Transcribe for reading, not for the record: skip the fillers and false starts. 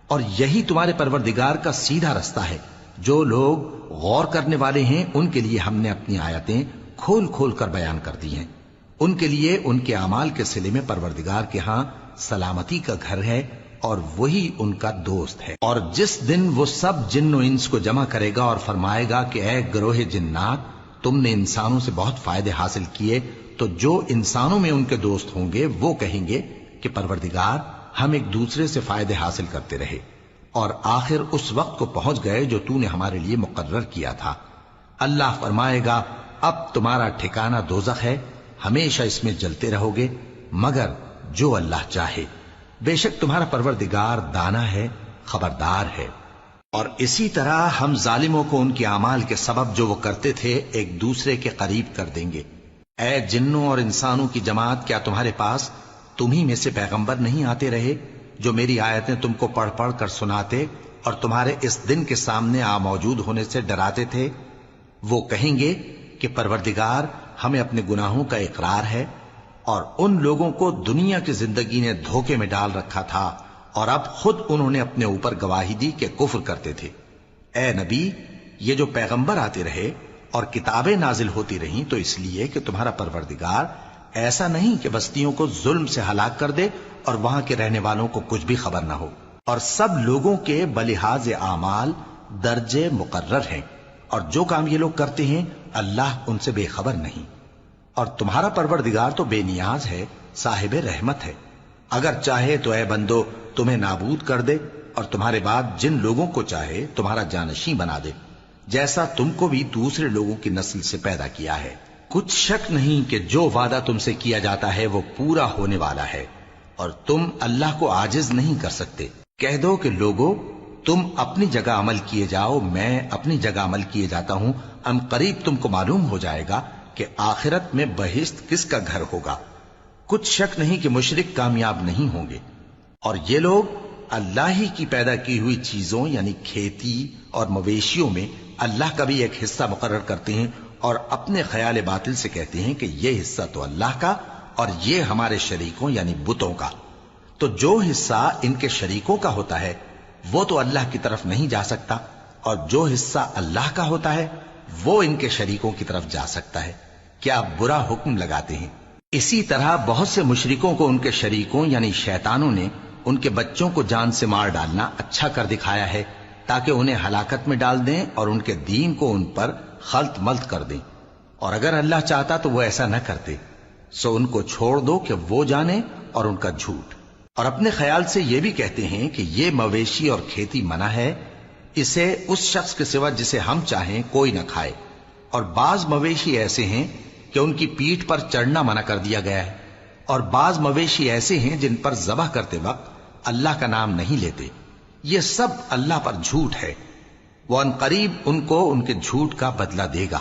اور یہی تمہارے پروردگار کا سیدھا رستہ ہے۔ جو لوگ غور کرنے والے ہیں ان کے لیے ہم نے اپنی آیتیں کھول کھول کر بیان کر دی ہیں۔ ان کے لیے ان کے اعمال کے صلے میں پروردگار کے ہاں سلامتی کا گھر ہے اور وہی ان کا دوست ہے۔ اور جس دن وہ سب جن و انس کو جمع کرے گا اور فرمائے گا کہ اے گروہ جنات، تم نے انسانوں سے بہت فائدے حاصل کیے، تو جو انسانوں میں ان کے دوست ہوں گے وہ کہیں گے کہ پروردگار ہم ایک دوسرے سے فائدے حاصل کرتے رہے اور آخر اس وقت کو پہنچ گئے جو تو نے ہمارے لیے مقرر کیا تھا۔ اللہ فرمائے گا اب تمہارا ٹھکانہ دوزخ ہے، ہمیشہ اس میں جلتے رہو گے مگر جو اللہ چاہے، بے شک تمہارا پروردگار دانا ہے، خبردار ہے۔ اور اسی طرح ہم ظالموں کو ان کے اعمال کے سبب جو وہ کرتے تھے ایک دوسرے کے قریب کر دیں گے۔ اے جنوں اور انسانوں کی جماعت، کیا تمہارے پاس تمہیں میں سے پیغمبر نہیں آتے رہے جو میری آیتیں تم کو پڑھ پڑھ کر سناتے اور تمہارے اس دن کے سامنے موجود ہونے سے ڈراتے تھے؟ وہ کہیں گے کہ پروردگار ہمیں اپنے گناہوں کا اقرار ہے اور ان لوگوں کو دنیا کی زندگی نے دھوکے میں ڈال رکھا تھا اور اب خود انہوں نے اپنے اوپر گواہی دی کہ کفر کرتے تھے۔ اے نبی، یہ جو پیغمبر آتے رہے اور کتابیں نازل ہوتی رہیں تو اس لیے کہ تمہارا پروردگار ایسا نہیں کہ بستیوں کو ظلم سے ہلاک کر دے اور وہاں کے رہنے والوں کو کچھ بھی خبر نہ ہو، اور سب لوگوں کے بلحاظ اعمال درجے مقرر ہیں، اور جو کام یہ لوگ کرتے ہیں اللہ ان سے بے خبر نہیں۔ اور تمہارا پروردگار تو بے نیاز ہے، صاحب رحمت ہے، اگر چاہے تو اے بندو تمہیں نابود کر دے اور تمہارے بعد جن لوگوں کو چاہے تمہارا جانشین بنا دے، جیسا تم کو بھی دوسرے لوگوں کی نسل سے پیدا کیا ہے۔ کچھ شک نہیں کہ جو وعدہ تم سے کیا جاتا ہے وہ پورا ہونے والا ہے اور تم اللہ کو عاجز نہیں کر سکتے۔ کہہ دو کہ لوگو تم اپنی جگہ عمل کیے جاؤ، میں اپنی جگہ عمل کیے جاتا ہوں، ان قریب تم کو معلوم ہو جائے گا کہ آخرت میں بہشت کس کا گھر ہوگا۔ کچھ شک نہیں کہ مشرک کامیاب نہیں ہوں گے۔ اور یہ لوگ اللہ ہی کی پیدا کی ہوئی چیزوں یعنی کھیتی اور مویشیوں میں اللہ کا بھی ایک حصہ مقرر کرتے ہیں اور اپنے خیال باطل سے کہتے ہیں کہ یہ حصہ تو اللہ کا اور یہ ہمارے شریکوں یعنی بتوں کا۔ تو جو حصہ ان کے شریکوں کا ہوتا ہے وہ تو اللہ کی طرف نہیں جا سکتا، اور جو حصہ اللہ کا ہوتا ہے وہ ان کے شریکوں کی طرف جا سکتا ہے۔ کیا برا حکم لگاتے ہیں؟ اسی طرح بہت سے مشرکوں کو ان کے شریکوں یعنی شیطانوں نے ان کے بچوں کو جان سے مار ڈالنا اچھا کر دکھایا ہے تاکہ انہیں ہلاکت میں ڈال دیں اور ان کے دین کو ان پر خلط ملط کر دیں، اور اگر اللہ چاہتا تو وہ ایسا نہ کرتے۔ سو ان کو چھوڑ دو کہ وہ جانے اور ان کا جھوٹ۔ اور اپنے خیال سے یہ بھی کہتے ہیں کہ یہ مویشی اور کھیتی منع ہے، اسے اس شخص کے سوا جسے ہم چاہیں کوئی نہ کھائے، اور بعض مویشی ایسے ہیں کہ ان کی پیٹھ پر چڑھنا منع کر دیا گیا ہے، اور بعض مویشی ایسے ہیں جن پر ذبح کرتے وقت اللہ کا نام نہیں لیتے۔ یہ سب اللہ پر جھوٹ ہے، وہ ان قریب ان کو ان کے جھوٹ کا بدلہ دے گا۔